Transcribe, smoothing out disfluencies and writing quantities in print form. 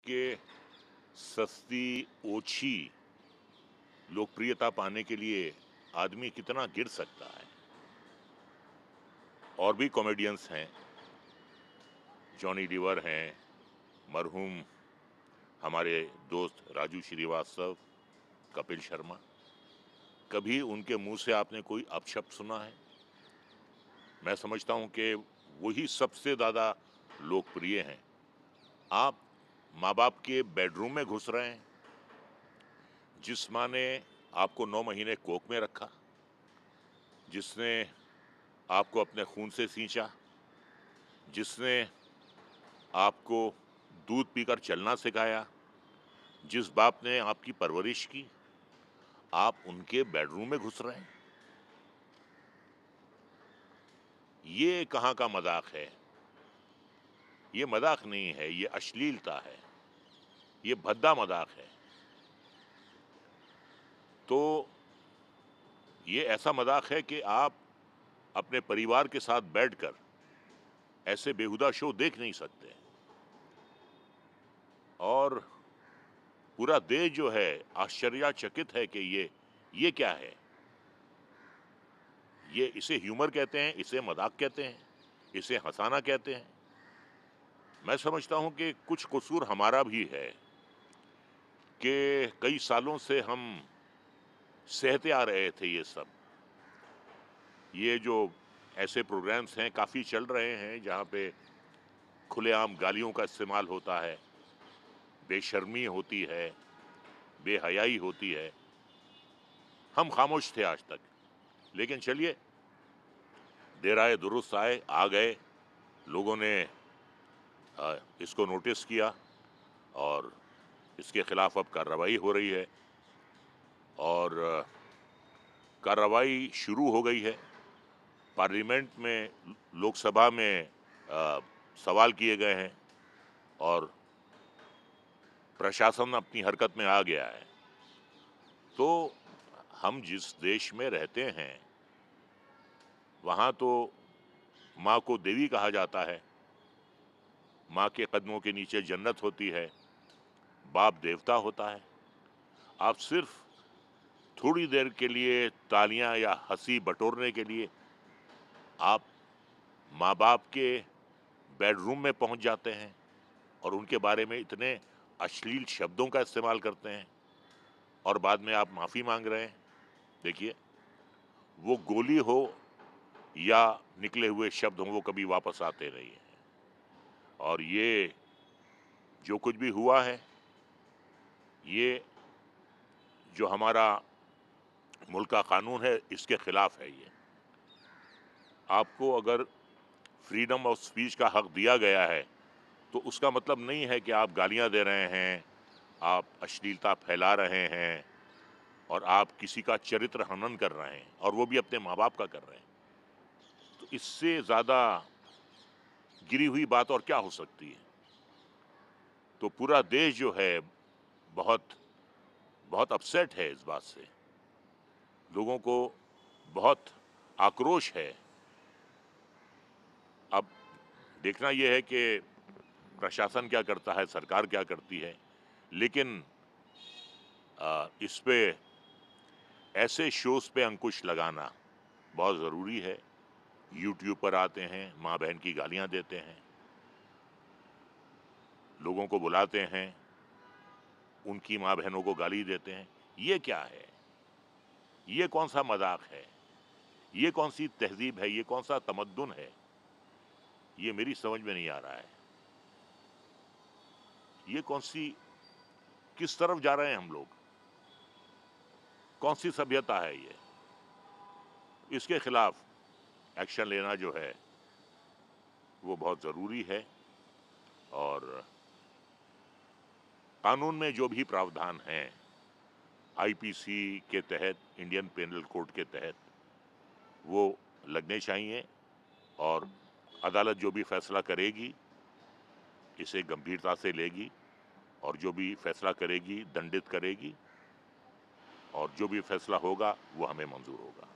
के सस्ती, ओछी लोकप्रियता पाने के लिए आदमी कितना गिर सकता है। और भी कॉमेडियंस हैं, जॉनी लीवर हैं, मरहूम हमारे दोस्त राजू श्रीवास्तव, कपिल शर्मा। कभी उनके मुंह से आपने कोई अपशब्द सुना है? मैं समझता हूं कि वही सबसे ज़्यादा लोकप्रिय हैं। आप माँ बाप के बेडरूम में घुस रहे हैं, जिस माँ ने आपको 9 महीने कोख में रखा, जिसने आपको अपने खून से सींचा, जिसने आपको दूध पीकर चलना सिखाया, जिस बाप ने आपकी परवरिश की, आप उनके बेडरूम में घुस रहे हैं। ये कहाँ का मजाक है? ये मजाक नहीं है, ये अश्लीलता है, ये भद्दा मजाक है। तो ये ऐसा मजाक है कि आप अपने परिवार के साथ बैठकर ऐसे बेहुदा शो देख नहीं सकते। और पूरा देश जो है आश्चर्यचकित है कि ये क्या है? ये इसे ह्यूमर कहते हैं, इसे मजाक कहते हैं, इसे हंसाना कहते हैं। मैं समझता हूं कि कुछ कसूर हमारा भी है कि कई सालों से हम सहते आ रहे थे ये सब। ये जो ऐसे प्रोग्राम्स हैं काफ़ी चल रहे हैं जहाँ पे खुलेआम गालियों का इस्तेमाल होता है, बेशर्मी होती है, बेहयाई होती है। हम खामोश थे आज तक, लेकिन चलिए, देर आए दुरुस्त आए, आ गए। लोगों ने इसको नोटिस किया और इसके खिलाफ अब कार्रवाई हो रही है और कार्रवाई शुरू हो गई है। पार्लियामेंट में, लोकसभा में सवाल किए गए हैं और प्रशासन अपनी हरकत में आ गया है। तो हम जिस देश में रहते हैं, वहाँ तो माँ को देवी कहा जाता है, माँ के कदमों के नीचे जन्नत होती है, बाप देवता होता है। आप सिर्फ थोड़ी देर के लिए तालियां या हंसी बटोरने के लिए आप माँ बाप के बेडरूम में पहुंच जाते हैं और उनके बारे में इतने अश्लील शब्दों का इस्तेमाल करते हैं और बाद में आप माफ़ी मांग रहे हैं। देखिए, वो गोली हो या निकले हुए शब्द हों, वो कभी वापस आते नहीं हैं। और ये जो कुछ भी हुआ है, ये जो हमारा मुल्क का कानून है, इसके खिलाफ है। ये आपको अगर फ्रीडम ऑफ स्पीच का हक दिया गया है, तो उसका मतलब नहीं है कि आप गालियां दे रहे हैं, आप अश्लीलता फैला रहे हैं और आप किसी का चरित्र हनन कर रहे हैं, और वो भी अपने माँ बाप का कर रहे हैं। तो इससे ज़्यादा गिरी हुई बात और क्या हो सकती है? तो पूरा देश जो है बहुत बहुत अपसेट है इस बात से। लोगों को बहुत आक्रोश है। अब देखना यह है कि प्रशासन क्या करता है, सरकार क्या करती है, लेकिन इस पे ऐसे शोज पे अंकुश लगाना बहुत ज़रूरी है। यूट्यूब पर आते हैं, माँ बहन की गालियां देते हैं, लोगों को बुलाते हैं, उनकी माँ बहनों को गाली देते हैं। ये क्या है? ये कौन सा मजाक है? ये कौन सी तहजीब है? ये कौन सा तमद्दुन है? ये मेरी समझ में नहीं आ रहा है। ये कौन सी, किस तरफ जा रहे हैं हम लोग? कौन सी सभ्यता है ये? इसके खिलाफ एक्शन लेना जो है वो बहुत ज़रूरी है। और कानून में जो भी प्रावधान हैं, आईपीसी के तहत, इंडियन पेनल कोड के तहत, वो लगने चाहिए और अदालत जो भी फैसला करेगी, इसे गंभीरता से लेगी और जो भी फैसला करेगी दंडित करेगी, और जो भी फैसला होगा वो हमें मंजूर होगा।